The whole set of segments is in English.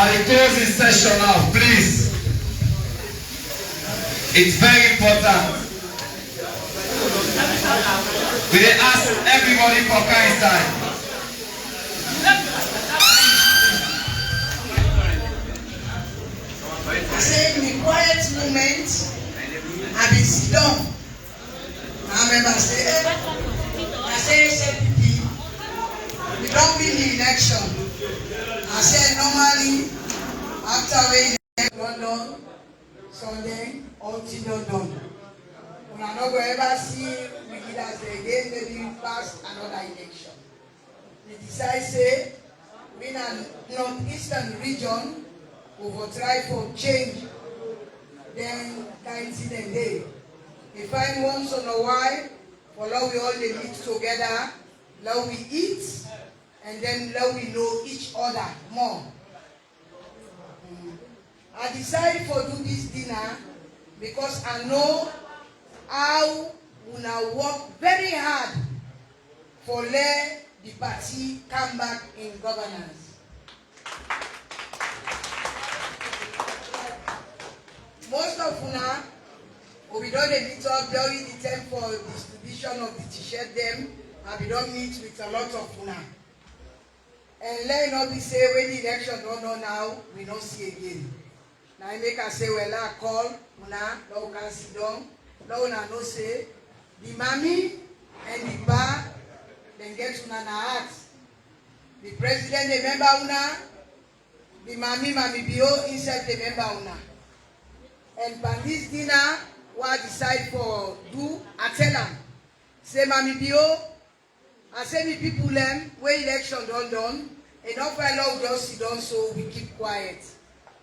At the closing session now, please. It's very important. We dey ask everybody for kind time. I said in the quiet moment, I been sit down. I remember say SLPP, we don't win the election. I said normally after we London, Sunday, until London. We are not going to ever see leaders again, maybe pass another election. We decide say we in a northeastern region we will try for change. Then 19 day. We find once in a while, for now we all meet together, now we eat, and then now we know each other more. I decided for do this dinner because I know how we now work very hard for let the party come back in governance. Most of una, we don't meet up during the time for distribution of the t-shirt them, and we don't meet with a lot of una. And let not be say when the election don't know now, we don't see again. Now I make us say, well, I call una, now we can sit down, now una no say, the mommy and the bar, then get una na heart. The president remember una, the mommy bio himself remember una. And for this dinner, what I decide for do, I tell them, say Mami Bio, I say me people them, where election done, enough I love just sit down so we keep quiet.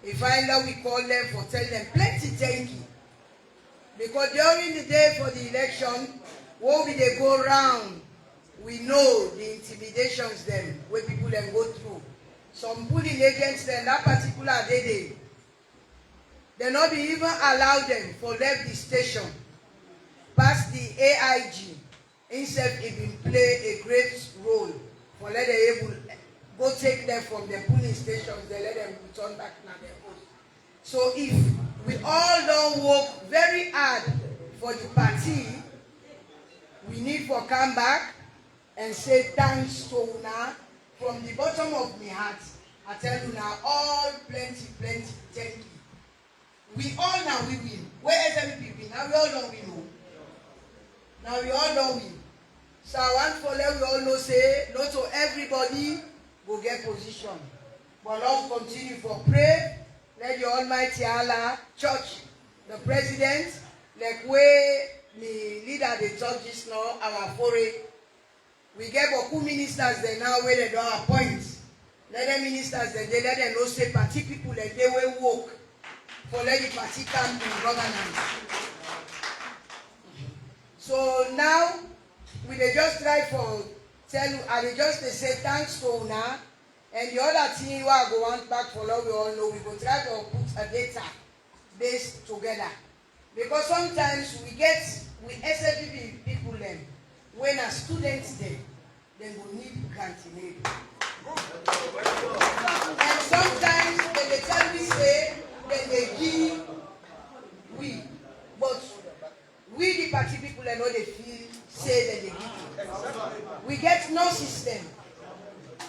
If I love we call them for tell them plenty thank you. Because during the day for the election, when we they go round, we know the intimidations them, where people them go through. Some pulling agents them that particular day. They not be even allow them for left the station, past the AIG, instead it will play a great role for let them able go take them from the polling stations, they let them return back to their post. So if we all don't work very hard for the party, we need for come back and say thanks to una from the bottom of my heart. I tell you now, all plenty, thank you. We all now we win. Where SLPP win? Now we all don't win. Now we all don't win. So I want for let we all know say not to everybody will get position. But Lord continue for pray. Let the Almighty Allah, church, the president, like where the leader they talk just now, our foray. We get Boku ministers there now where they don't appoint. Let the ministers they let them know say party people like they will work. For let the party come in governance. So now, we just try for tell you, and they just they say thanks to una, and the other thing we are going back for now we all know, we go try to put a data base together. Because sometimes we get, with SLPP people then, when a student there, they will need granting aid. And sometimes when they tell me say, then they give we, but we the party people I know they feel say that they give. We get no system.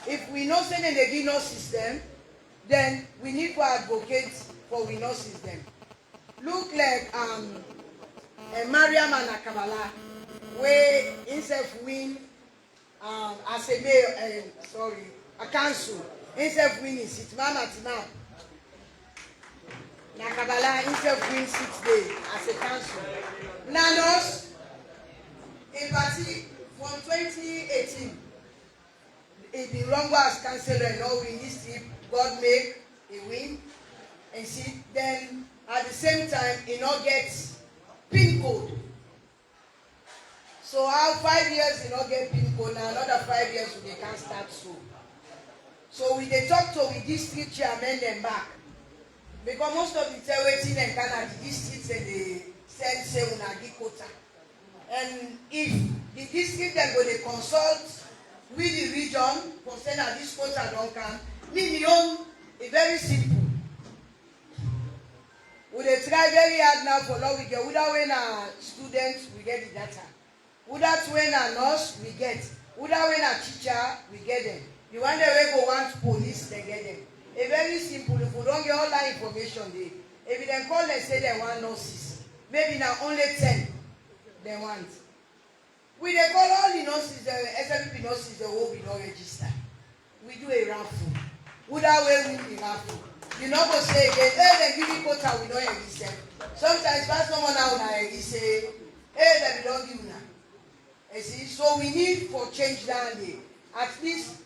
If we know say that they give no system, then we need to advocate for we no system. Look like Mariam and Akabala, where himself win as a mayor, a council, himself winning sit mama now. Nakabala himself win 6 days as a council. Nanos, in party from 2018, it been longer as councillor and all we need to God make a win and see then at the same time it not gets PIN code. So how 5 years it not get PIN code, now another 5 years we can't start so. So we they talk to the district chairman them back. Because most of the territories in Canada, the districts and they send say unagi quota. And if the district then go they consult with the region, concern that this quota don't come, me own It's very simple. We dey try very hard now for law we get. Whether when a student we get the data. Whether when a nurse we get. Whether when a teacher we get them. The one that we go want police they get them. It's very simple. If we don't get all that information there, if they call and say they want nurses, maybe now only 10 they want. We dey call all the nurses, the SLPP nurses, the whole we don't register. We do a raffle. Whether way we the raffle. You know go say again, hey, they give you quota, we don't register. Sometimes pass someone out and say, hey, they don't give you now. You see, so we need for change down there. At least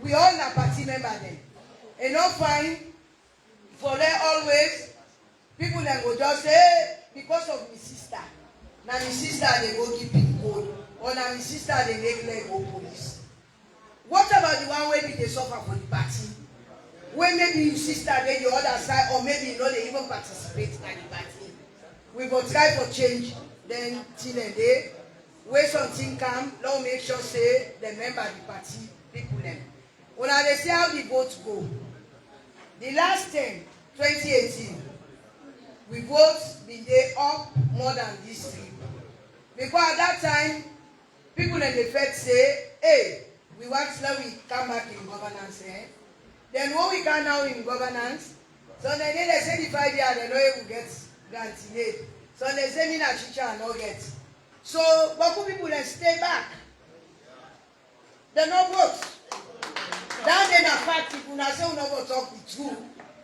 we all na party member then. And not fine for them always. People then go just say, hey, because of my sister. Now my sister they go give people code. Or now my sister they make like go police. What about the one where they suffer for the party? When maybe your sister they the other side, or maybe you know they even participate in the party. We go try for change, then till and day. Where something come, now make sure say the member of the party, people them. When they see how the votes go. The last 2018, we vote been there up more than this trip. Because at that time, people in the Fed say, hey, we want to now we come back in governance. Eh? Then when we come now in governance, so then they say the 5 years, they know it will get granted. So they say me na teacher and not get. So Baku people then stay back. They no vote. That then a fact, if you say we no go talk the truth,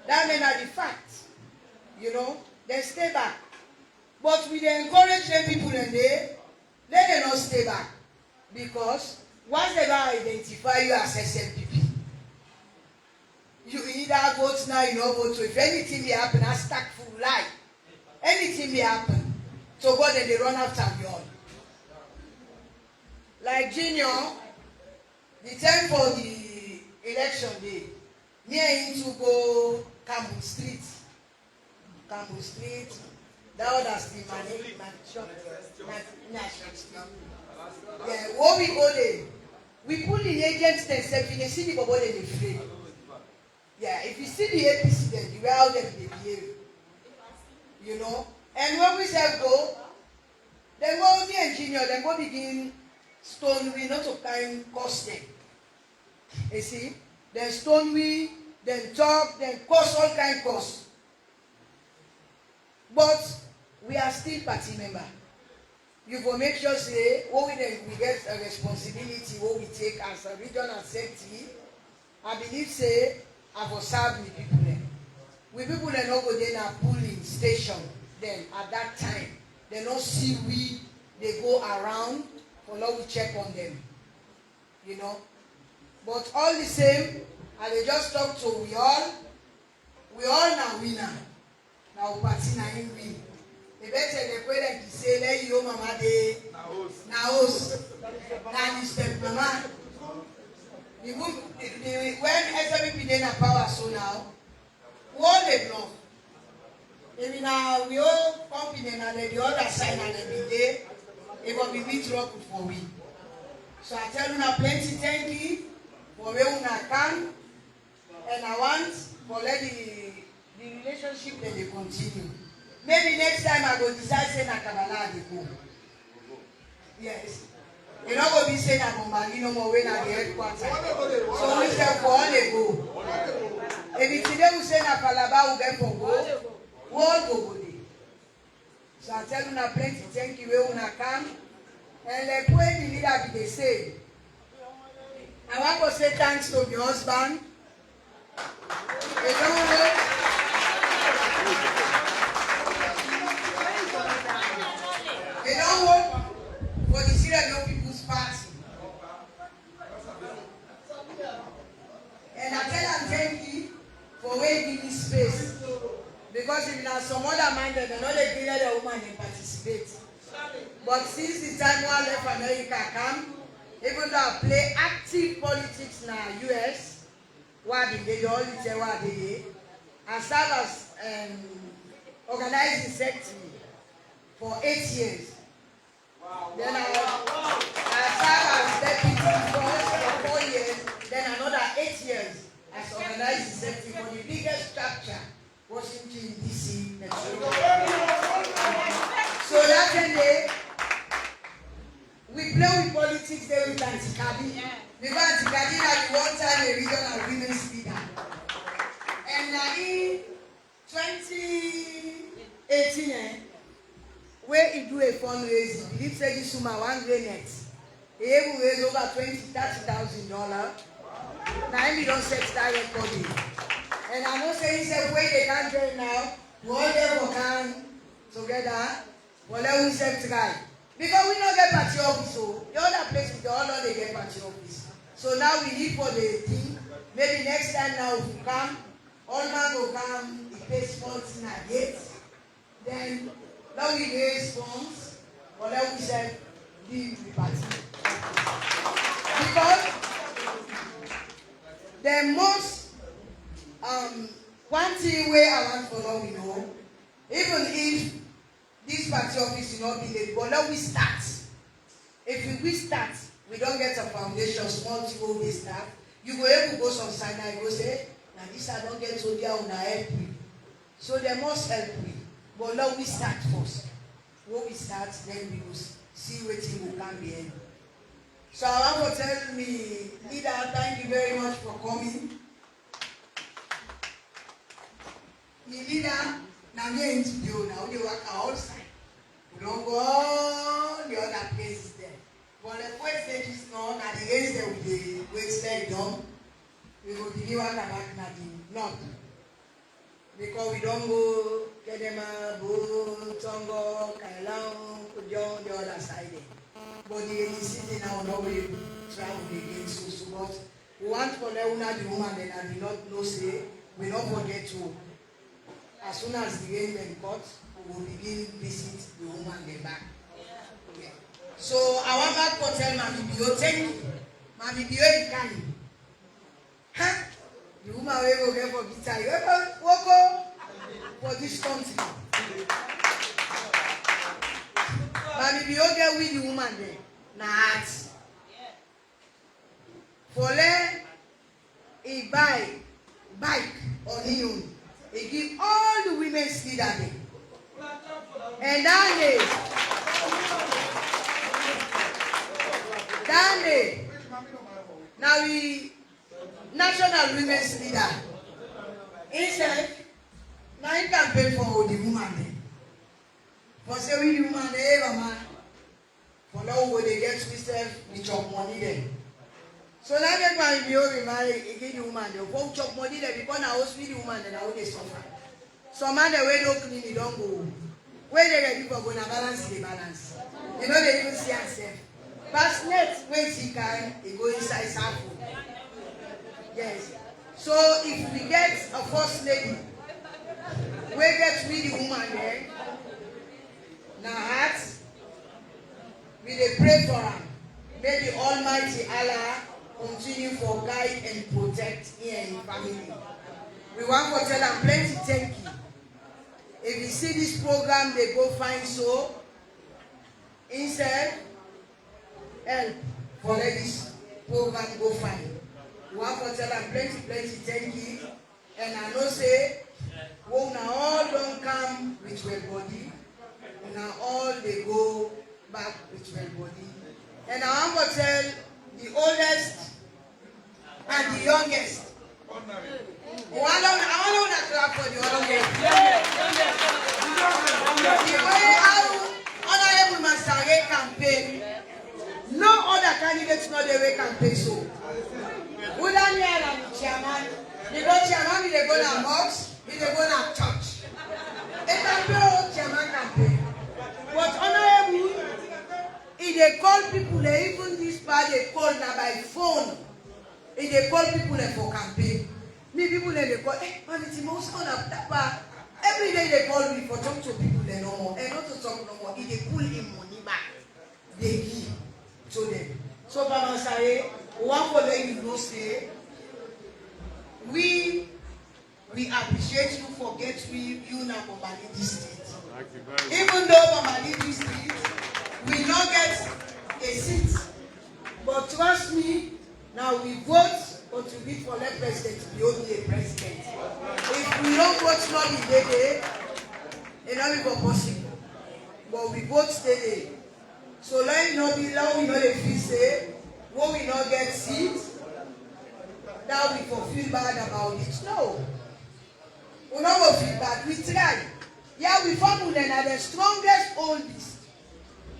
that then are the fact. You know, they stay back. But we dey encourage them people in there, let them not stay back. Because once they don't identify you as SLPP, you either vote now, you don't vote. So if anything will happen, I stack full lie. Anything will happen. So God then they run after you all. Like Junior, the time for the election day, me and him to go Campbell Street. Campbell Street. That was the shop. Yeah, when we go there, we put the agents themselves in the city, but they afraid. Yeah, if you see the APC, then you how them they behave. You know? And when we say go, then go the engineer, then go begin stone we not to kind cost them. You see? Then stone we, then talk, then cost all kind cost. But we are still party member. You go make sure say what we get a responsibility, what we take as a regional safety. I believe say I will serve the people then. We people then not go there a polling station. Then at that time, they not see we they go around for now we check on them. You know. But all the same, I they just talk to we all now winner. Now party na him win. The better the president to say let you mama de na host. Na the step mama. When SLPP dey na power so now, all they block. Maybe now we all confident and the other side and every day, it will be meet trouble for we. So I tell you now plenty thank you for where we come, and I want for let the relationship that they continue. Maybe next time I go decide say na Kabbalah they go. Yes. You know go be saying na Bombali no more when at the headquarters. So we say for all they go. If today we say na Falaba we get for go, we all go there. So I tell you now plenty thank you where una come. And like when the leader be they say, I want to say thanks to your husband. You don't know. They don't work for the Sierra Leone People's Party. And I tell them thank you for waiting this space. Because if not some other man, they don't agree that the woman can participate. But since the time when I left America come, even though I play active politics in the US, where they only tell what they I serve as organizing secretary for 8 years. Then I served as deputy for 4 years, then another 8 years as organizing secretary for the fundraising. Believe say this woman one great net. He able raise over $20,000-$30,000. Now he don't set that record. And I know say he said wait they can't join now. We all there for can together. Well let we set try. Because we don't get party office, so the other places they all know they get party office. So now we need for the thing. Maybe next time now if we come, all man will come, he pays funds in a gate. Then now we raise funds, or then we said leave the party. Because the most one thing where I want for now we know, even if this party office will not be late, but now we start. If we start, we don't get a foundation, small to go we start. You go able to go some side and go say, now this I don't get to there on help me. So they must help me. But now we start first. When we start, then we will see what thing will come behind. So I want to tell me, leader, thank you very much for coming. The leader, now we are in studio now, we work outside. We don't go all the other places there. But the first stage is not, and the rest there with the wait done, we will deliver the back na the north. Because we don't go Kedema, Bo, Tongo, Kailang, Kujon, the other side there. But the city now no way travel again so but we want for Leuna the woman then I do not know say we don't forget to as soon as the rain then cut, we will begin visit the woman then back. Yeah. So I want back to tell Mami Bio, thank you. Mami Bio you can. Huh? The woman will go for guitar. You ever walk for this country? Mami Bio get with the woman there. Nah. For let he buy bike on his own. He give all the women leader there. And that day, now we national women's leader. He said, now he can pay for the woman there. For say we the woman there, man. For now when they get twisted, we chop money there. So now they can be over marry again the woman there. For chop money there because now we the woman there now they suffer. Some man they way don't clean, they don't go. Where they ready for going to balance the balance. You know they even see themselves. Past net when she can, they go inside sample. Yes. So if we get a first lady, we get with the woman there. Now heart, we dey pray for her. May the Almighty Allah continue for guide and protect here in family. We want to tell them plenty thank you. If you see this program, they go find so. Instead, help for let this program go find. We want to tell them plenty thank you. And I know say, well, now all don't come with your body. Now all they go back with your body. And I want to tell the oldest and the youngest. I want to clap for the youngest. The way how Honorable Masare campaign, no other candidates know the way campaign so. We don't hear the chairman. The chairman they go to mosque, they go to church. It can be chairman campaign. But Honorable, if they call people, they even this part they call now by phone. If they call people for campaign, me people they call, man, it's most on that part. Every day they call me for talk to people they no more, and not to talk no more. If they pull him money back, they give to them. So Mama say, one for them you know say, we appreciate you for getting you now Bombali district. Even though Bombali district we not get a seat, but trust me, now we vote but to be for the president to be only a president. If we don't vote not in the day, it not be possible. But we vote steady. So let it not be loud, we know the fee say, when we not get seats, that we feel bad about it. No. We not feel bad, we try. Yeah, we formula are the strongest oldest.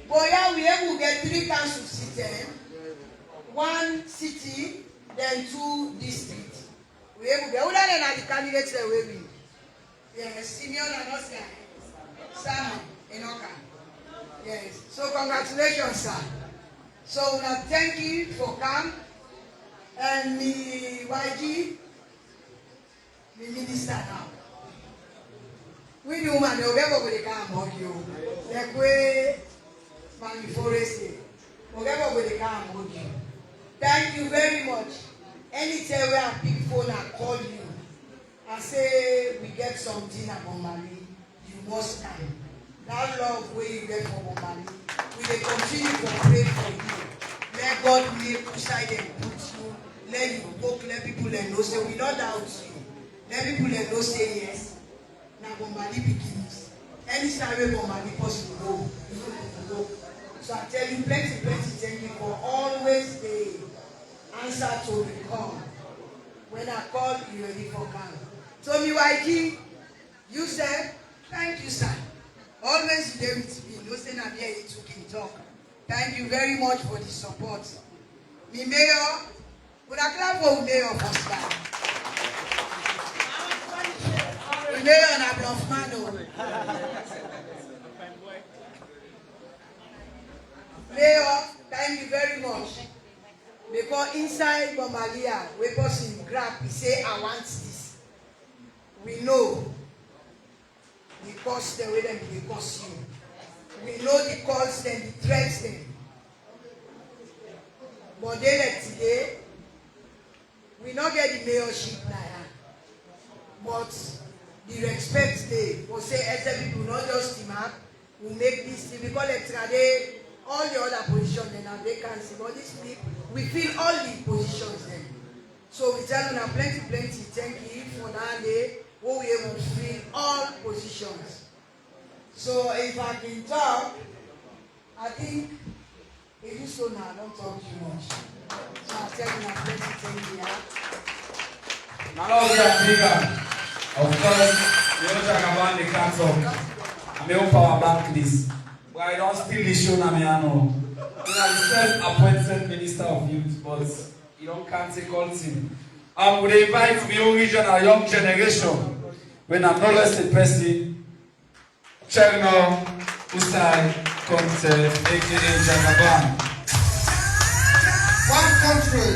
But yeah, we able get 3 council seats, 1 city, then 2 districts. We able get. Who are the candidates that we win? Yes, Simeon and Oscar, Sam, Enoka. Yes. So congratulations, sir. So I thank you for coming. And me YG, me minister now. We do man, we never will come on you. Like we man before say, we never will come on you. Thank you very much. Anytime we have big phone and call you and say we get something at Bombali, you must come. That love where you get for Bombali, we will continue to pray for you. Let God make beside and put you. Let you walk, let people know say we don't doubt you. Let people know say yes. Now Bombali begins. Anytime we Bombali possible go. So I tell you plenty thank you for always the answer to the call. When I call, you ready for come. So me YG, you said, thank you, sir. Always there with me. No say I'm here to talk. Thank you very much for the support. Me mayor, would I clap for mayor first time? The mayor na Bluffmano. Mayor, thank you very much. Because inside Bombalia, we person grab, he say, I want this. We know the cost the way them they cost you. We know the cost them, the threats them. But they like today, we not get the mayorship now. But the respect they will say SLPP will not just team up, will make this thing because today all the other positions they have vacancy. But this week we fill all the positions then. So we tell them plenty thank you for that day. We will able to fill all positions. So if I can talk, I think it is so now, I don't talk too much. So I tell you plenty thank you. Now we are bigger. Of course, we don't talk about the council. I'm a power bank list. But I don't still issue Namiano. I'm the self-appointed Minister of Youth, but you don't can't take all team. I would invite the original young generation. When I'm not less the person, Chairman Usai Conte, aka Jagaban. One country,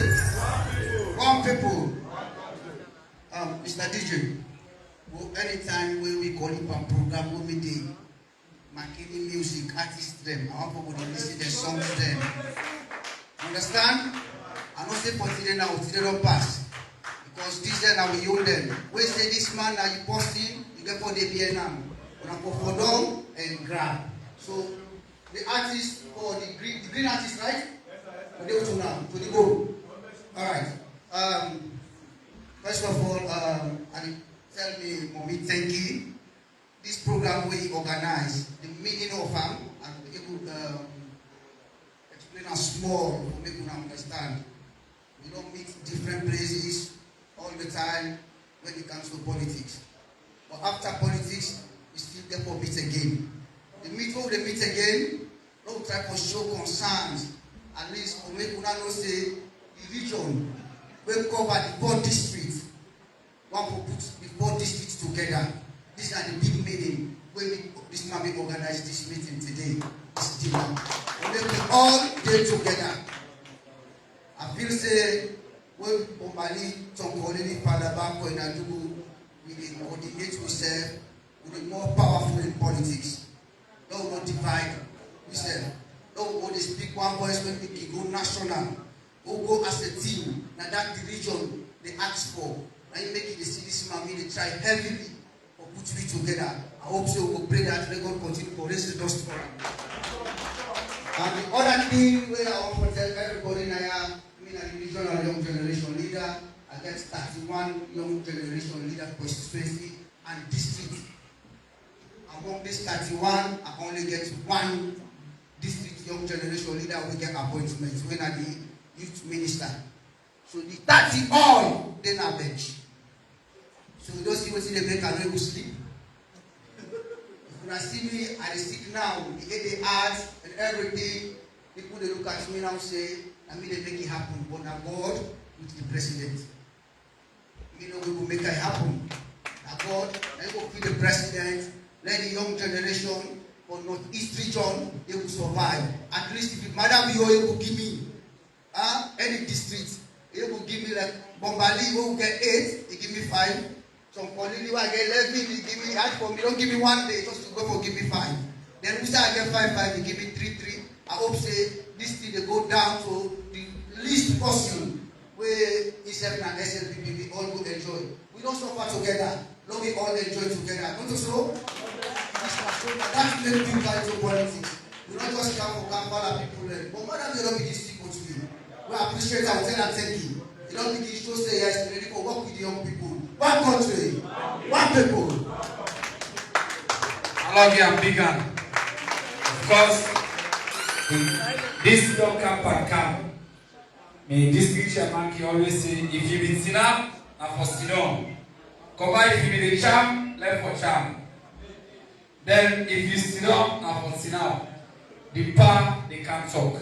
one people. Mr. DJ, anytime when we call it a program, we do Makeni music, artists them, I want people to listen to their songs them. Understand? I don't say for today now, today don't pass. Because this day now we own them. We say this man now you posting, you get for the BNM. When I go for them and grab. So the artist or the green artist, right? They go to now, to the goal. Alright. First of all, and tell me, Mommy, thank you. This program we organize, the meaning of them, and it could explain a small to make you understand. We don't meet different places all the time when it comes to politics. But after politics, we still therefore meet again. The meet when they meet again, don't try to show concerns. At least to make you know say the region will cover the 4 districts. One will put the 4 districts together. These are the big meeting when this man will organize this meeting today. This dinner. We make it all day together. I feel say when Bombali, Tonkolili, Falaba, Koinadugu, we coordinate ourselves with the more powerful in politics. Don't not divide ourselves. Don't go to speak one voice when we go national. We'll go as a team. Now that the region they ask for. Now you make it the city man, they try heavily for put we together. I hope so we'll pray that we God continue to raise the dust for them. And the other thing where I want to tell everybody now, a regional young generation leader, I get 31 young generation leader constituency and district. Among these 31, I only get 1 district young generation leader will get appointments when I the youth minister. So the 30 all they na bench. So you don't see what they make and we sleep. If you see me, I sleep now, the 8 hours, and everything, people they look at me now say, I mean they make it happen, but now God with the president. We will make it happen. Now God, let go feed the president, let the young generation for Northeast region, they will survive. At least if Madam Yo will give me any district, he will give me like Bombali, who will get 8, he give me 5. Tonkolili, I get 11, he give me, ask for me, don't give me 1 day, just to go for give me 5. Then we say I get 5, he give me 3. I hope say this thing they go down to the least possible where E7 and SLPP we all go enjoy. We don't suffer together, don't we all enjoy together. Don't you so? That's the big culture politics. We don't just come for Kampala people there. But madam, they don't begin to speak to you. We appreciate our tell and thank you. They don't begin to say yes, we're ready for work with the young people. One country, one people. I love you and big hand. Of course, this don't camp and camp. May district chairman can always say, if you be sit up, and for sit down. Combine if you be the charm, left for charm. Then if you sit down, and for sit down. The power, they can't talk.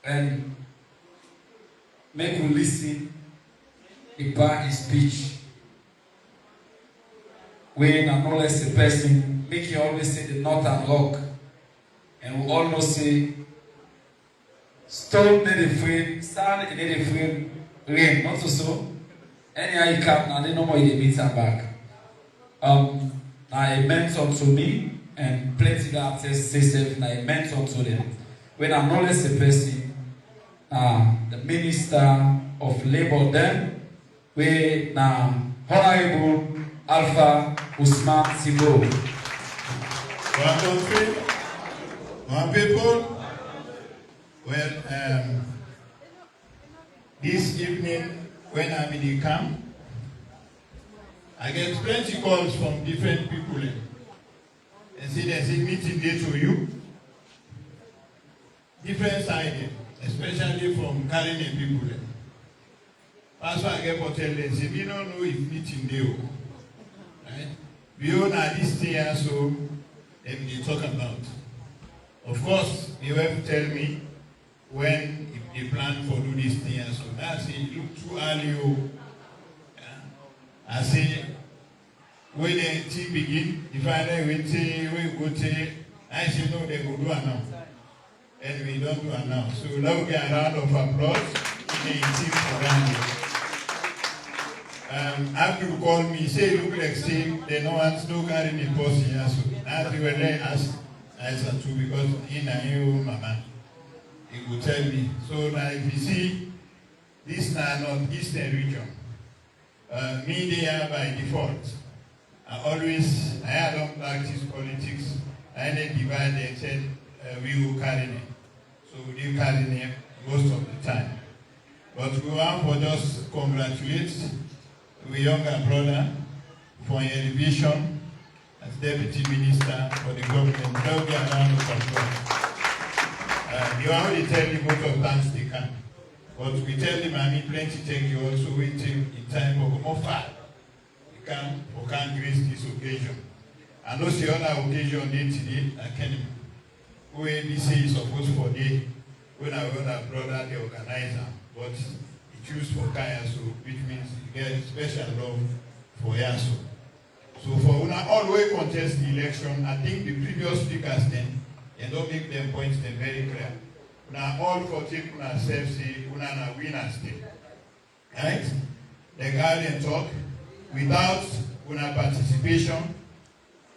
And make you listen. The power is speech. When acknowledge the person, make you always say the north and rock. And we all know say, stone made a frame, sand made a frame, rain, not so. Anyhow you come, now they no more you meet her back. Now it meant unto me, and plenty that say self, now it meant unto them. When I acknowledge the person, the Minister of Labor then, we now Honorable Alpha Usman Timbo. One country, one people. Well, this evening when I'm in the camp, I get plenty calls from different people. And see there's a meeting there to you. Different side, especially from Karine people. That's why I get what tell them, say, we don't know if meeting there. Right? We all know this thing so they talk about. Of course, they will tell me when if they plan for do this thing so that's it look too early. I say when the team begin, if I know we go to I say no they go do it now. And we don't do it now. So now we get a round of applause in the team for Randy. Abdul called me, say look like say they no one still carry the post here so that's the way they ask Isatu because in a new mama he will tell me. So now if you see this now northeastern region, media by default. I don't practice politics. I don't divide and said we will carry it. So they carry it most of the time. But we want for just congratulate our younger brother for your elevation as Deputy Minister for the government. Now we are around the control. You already tell the vote of thanks they can. But we tell them, I mean, plenty thank you also waiting in time for more far. We can grace this occasion. And also the other occasion day today, Makeni, who ABC is supposed for day, when our other brother, the organizer, but he choose for Kayaso, which means he get special love for Yaso. So for una all way contest the election, I think the previous speakers then, and don't make them points them very clear. Now all for take una self say una na winners still. Right? The guardian talk without una participation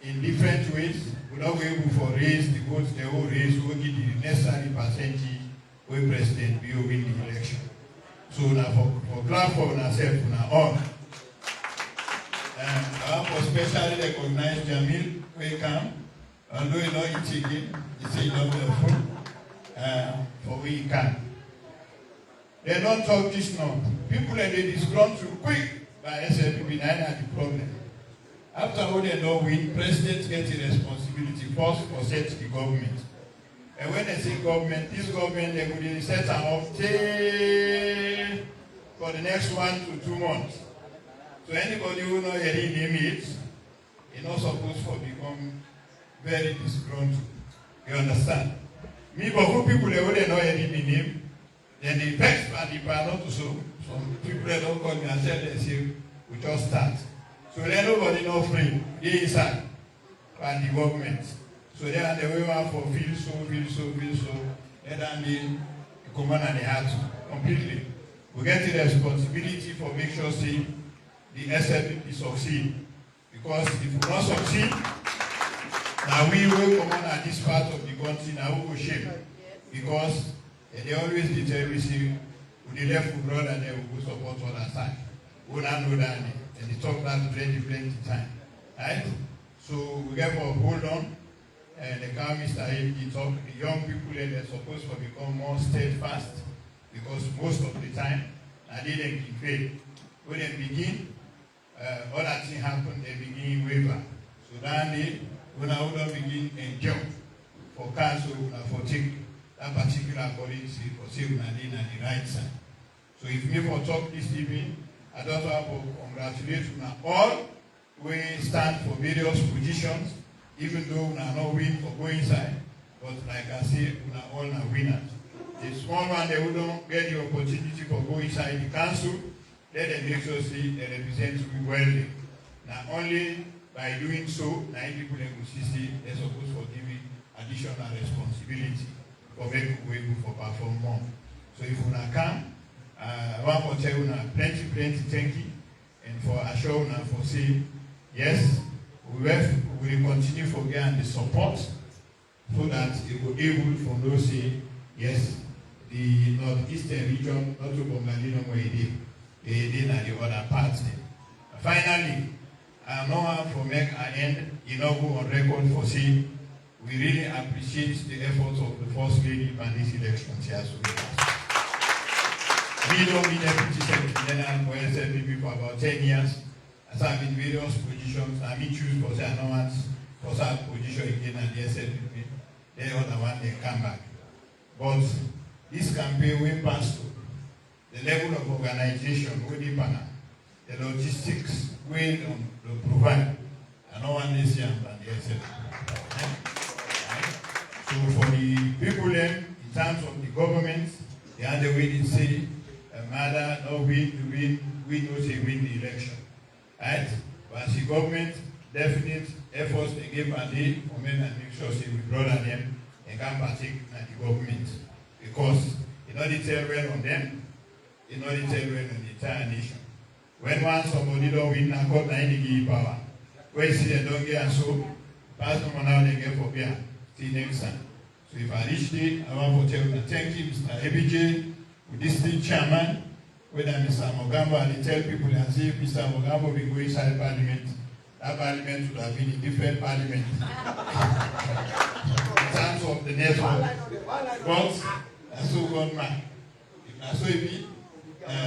in different ways, we not be able to raise the votes, the whole raise, we give the necessary percentage where president will win the election. So now for clap for ourselves now all. I want to especially recognize Jamil who come, although he not eat again, he say he not the food. For we can. They don't talk this now. People are disgruntled quick by SLPP, that's the problem. After all they don't win, presidents get the responsibility first for set the government. And when they say government, this government they will set them up for the next 1 to 2 months. So anybody who know hearing him it, is not supposed to become very disgruntled. You understand? Me, but who people they wouldn't know any name, then the best part, the part not to so. Some people they don't call me and tell them, say, we just start. So then nobody know free. They inside. And the government. So they are the way one for feel so. And then the command and the heart completely. We get the responsibility for make sure see the SLPP succeed. Because if we don't succeed, now we will come on at this part of the country, now we will shame. Because they always tell me, see, with the left brother, and they will support other side. We don't know that, and they talk that plenty time. Right? So we get to hold on, and the car Mr. He talk, the young people, they're supposed to become more steadfast, because most of the time, I didn't fail. When they begin, other things happen, they begin waver. So then they, when I would begin and jump for council, for take that particular policy for saving and in the right side. So if me for talk this evening, I don't want to congratulate you all. We stand for various positions, even though we are not win for going inside. But like I say, we are all are winners. The small one, they wouldn't get the opportunity for going inside the council. Let them make sure see they represent you well. Now only by doing so, 9 people in Kusisi, they're supposed to give you additional responsibility for making we able to perform more. So if you come, I want to tell you plenty thank you, and for assure you for saying yes, we will continue for getting the support so that it will able for those say yes, the northeastern region, not to Bombali, no way they did at the other parts. Finally, I know for make an end, go on record for saying we really appreciate the efforts of the First Lady in this election here. We don't be Deputy Secretary General for SLPP for about 10 years. As I've been in various positions, I mean choose for say no one's for that position again at the SLPP. The other one they come back. But this campaign went past the level of organization with the panel, the logistics we provide, and no one is here than the SLPP. So for the people then, in terms of the government, they are the way they say, matter no win to win, we don't say win the election. Right? But as the government, definite efforts they give a day for men and make sure say we brother them and can partake in the government. Because it not tell well on them, it not tell well on the entire nation. When one somebody don't win, I got 90 give power. When you see they don't get and so, pass them on how they get for beer. See next time. So if I reach there, I want to tell you thank you, Mr. ABJ, with this thing chairman, whether Mr. Mogambo, and they tell people and say Mr. Mogambo will go inside parliament. That parliament would have been a different parliament. In terms of the network. But that's so God man. If that's so it be,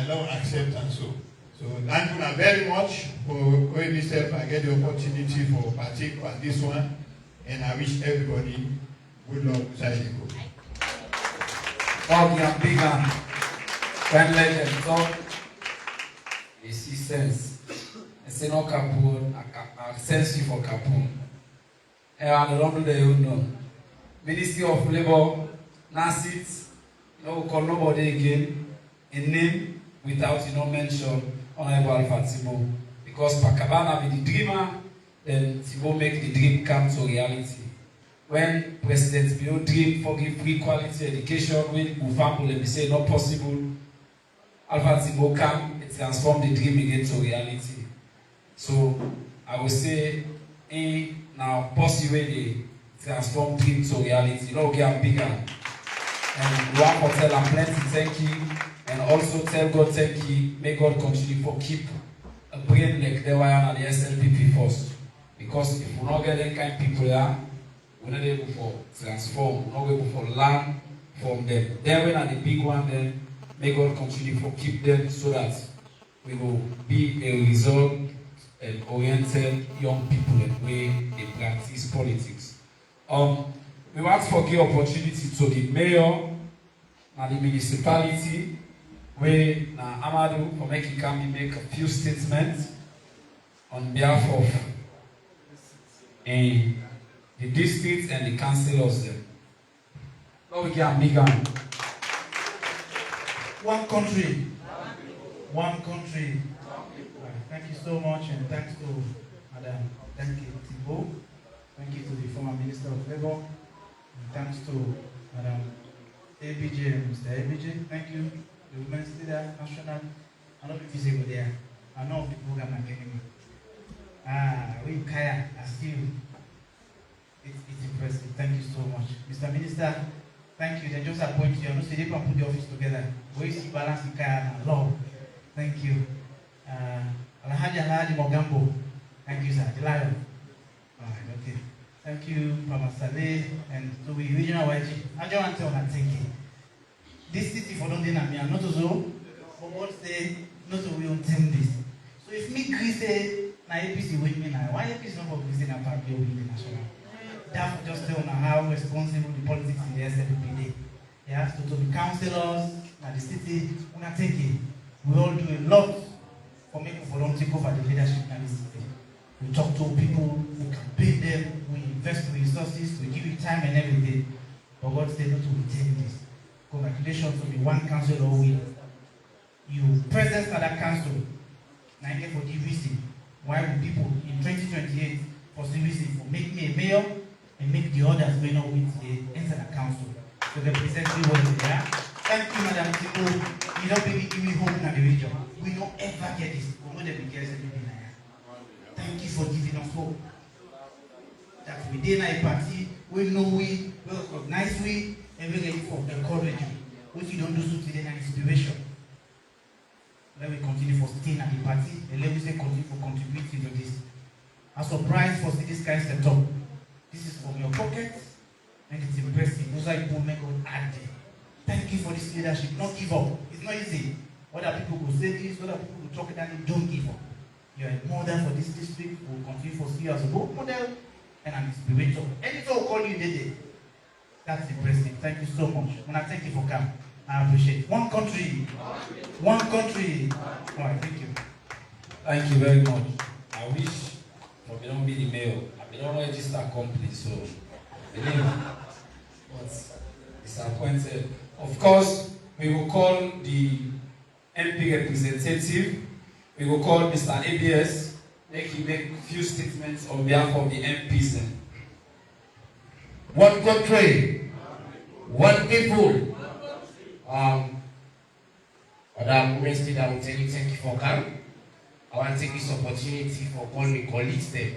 don't accept and so. So thank you very much for going myself and get the opportunity for partake on this one. And I wish everybody good luck beside you. All the big and when let them talk, they see sense. I say no Capone, I sense you for Capone. And I don't do the know. Ministry of Labor, NASIT, no call nobody again in name without mention Honorable Alpha Timbo. Because Pakabana be the dreamer, then Timbo make the dream come to reality. When President Bio dream for give free quality education, when Ufambo let me say not possible, Alpha Timbo come and transform the dream again to reality. So I will say, now possible they transform dream to reality. No get bigger. And one more tell them plenty thank you, and also tell God thank you. May God continue for keep a brain like the one at the SLPP first. Because if we not get that kind of people there, we're not able to transform, we're not able to learn from them. Then when are the big one, then may God continue for keep them so that we will be a result and oriented young people in the way they practice politics. We want to give opportunity to the mayor and the municipality where Amadou for making can make a few statements on behalf of the district and the councillors there. Oh, we can begin. One country. One country. Thank you so much, and thanks to Madam Dainkeh Timbo. Thank you to the former Minister of Labour. And thanks to Madam ABJ and Mr. ABJ. Thank you, the Women's Leader National. I don't know if you say there. I know of the program Makeni. We Kaya are still. It's impressive. Thank you so much, Mr. Minister. Thank you. They just appoint you. I know they can put the office together. We see balance in Kaya and law. Thank you. Alhaji Mogambo. Thank you, sir. The Lion. Okay. Thank you, Mama Saleh, and to the regional YG. I just want to thank you. This city for London, not so, but what say, not so we obtain this. So if me agree say, na APC with me now, why APC not for Christian and Party with the national? That just tell how responsible the politics in the SLPP. They have to be councillors, and the city, we are taking. We all do a lot for making volunteer for the leadership in the city. We talk to people, we campaign them, we invest resources, we give you time and everything. But God said not to retain this. Congratulations to the one councillor who you present at that council. Now again for DVC. Why will people in 2028 for CVC for make me a mayor and make the others going on with the enter the council. So they present you well there. Thank you, Madam Timbo. You don't really give me hope in the region. We don't ever get this. We know that we get everything. Thank you for giving us hope. That we did a party, we know we recognize we, and we ready for encourage you. What you don't do so today an inspiration. Let me continue for staying at the party, and let me say continue for contributing to this. I'm surprised for this kind of setup. This is from your pocket, and it's impressive. Those are people make God add there. Thank you for this leadership. Not give up. It's not easy. Other people will say this, other people will talk it and don't give up. You're a model for this district. We'll continue for you as a role model and an inspirator. Anything will call you today. That's impressive. Thank you so much. When I thank you for coming, I appreciate it. One country. One country. All right, thank you. Thank you very much. I wish I don't be the mayor. I don't register company, so believe but disappointed. Of course, we will call the MP representative. We will call Mr. ABS, make a few statements on behalf of the MPs. One country, one people. Madam Women's Leader, I will tell you thank you for coming. I want to take this opportunity for calling my colleagues there.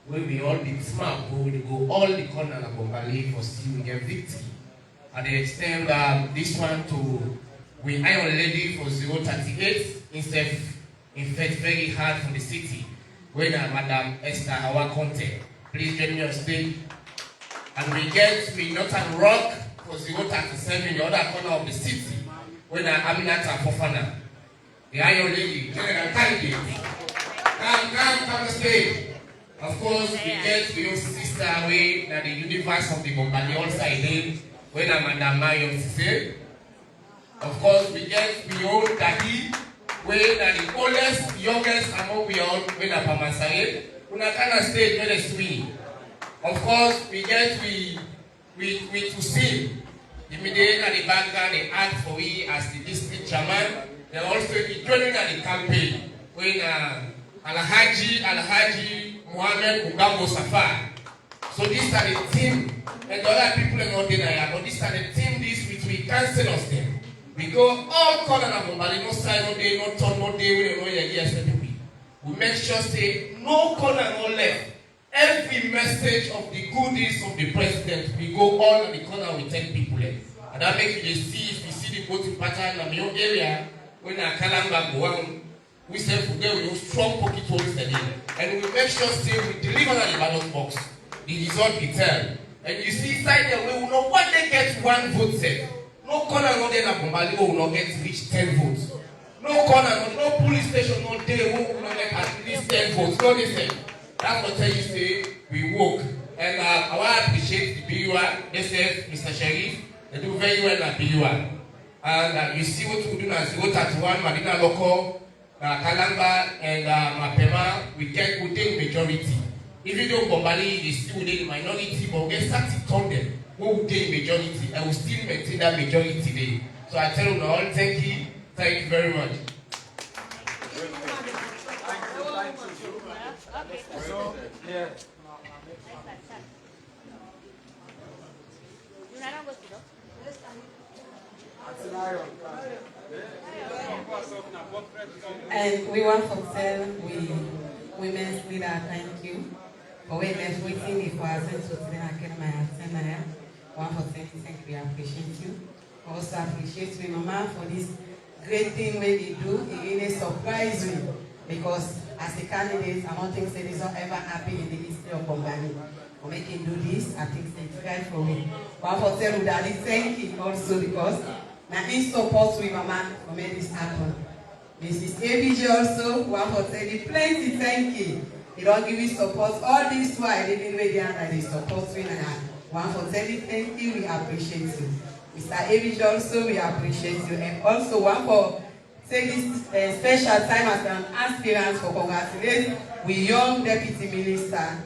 We will all be smart, we will go all the corner of Bombali for still we get victory. And they extend this one to we Iron Lady for 038 instead. In fact, very hard for the city. When Madam Esther our content, please join me on stage. And we get Northern Rock for 037 in the other corner of the city. When Aminata Fofana, the Iron Lady, General Kennedy, come the stage. Of course, we get your sister away at the universe of the Bombali all side when Madam Mayon say. Of course, we get beyond Daddy. When the oldest, youngest among we all, when a Pamasaye, when a kind of stage where they swing. Of course, we get we to sing. Immediately at the background, they act for we as the district chairman. They also be joining at the campaign when Alhaji Mohammed Mugambo Safar. So these are the team, and the other people are not there, but these are the team this which we councillors them. We go all corner of Bombali, no side, no day, no turn, no day, we don't know your SLPP. We make sure say no corner, no left. Every message of the goodies of the president, we go all on the corner, we take people in. And that makes you see, if you see the voting pattern in your area, when a Kalamba go on, we say for them, we have strong pocket holes in. And we make sure say we deliver on the ballot box. The result we tell. And you see inside there, we will know what they get one vote set. No corner no day na Bombali will not get to reach 10 votes. No corner, no police station no day who will not get at least 10 votes. No listen. That's what you say we work. And I want to appreciate the BUR. They say Mr. Sheriff, they do very well at BUR. And you see what we do now 031, Madina Loco, Kalamba and Mapema, we take majority. Even though Bombali is still within the minority, but we get started on them. we will gain majority and we still maintain that majority today. So I tell you all, thank you very much. So, yeah. And we want to tell women's leader thank you for waiting if we are sent to the want to say thank you, we appreciate you. Also appreciate you, Mama, for this great thing when they do. It really surprised me because as a candidate, I don't think that it's not ever happy in the history of Bombali. For making do this, I think it's right for me. But for tell you Daddy, thank you also because now in support with Mama for make this happen. Mrs. ABJ also, one for tell you plenty thank you. They don't give you support all this while, even when they are that they support me now. One for tell you thank you, we appreciate you. Mr. ABJ also, we appreciate you. And also one for take this special time as an aspirant for congratulate with young deputy minister.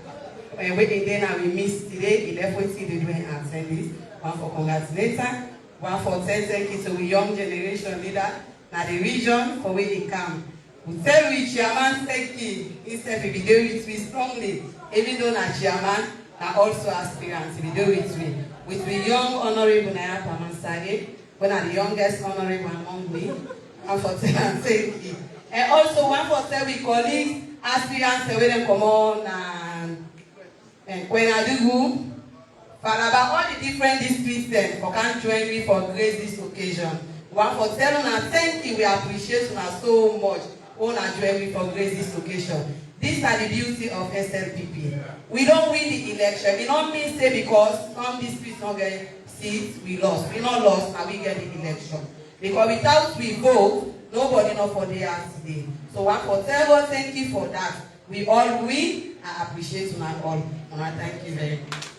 And waiting there now we miss today, 11 they doing attend this. One for congratulate her, one for thank you to the young generation leader, now the region for where they come. We tell we chairman thank you, instead we do it with strongly, even though not chairman, now also aspirants, we do it with the young honorable Naya Pamansage, one of the youngest honorable among me. And for thank you. And also one for tell we colleagues, aspirants, where them come on and Koinadugu, Falaba, all the different districts for can join me for grace this occasion. One for tell us thank you, we appreciate you so much. One join me for grace this occasion. These are the beauty of SLPP. We don't win the election. We don't mean say because some districts not get seats, we lost. We not lost and we get the election. Because without we vote, nobody know for the ask today. So one for tell us thank you for that. We all win. I appreciate you all. And I thank you very much.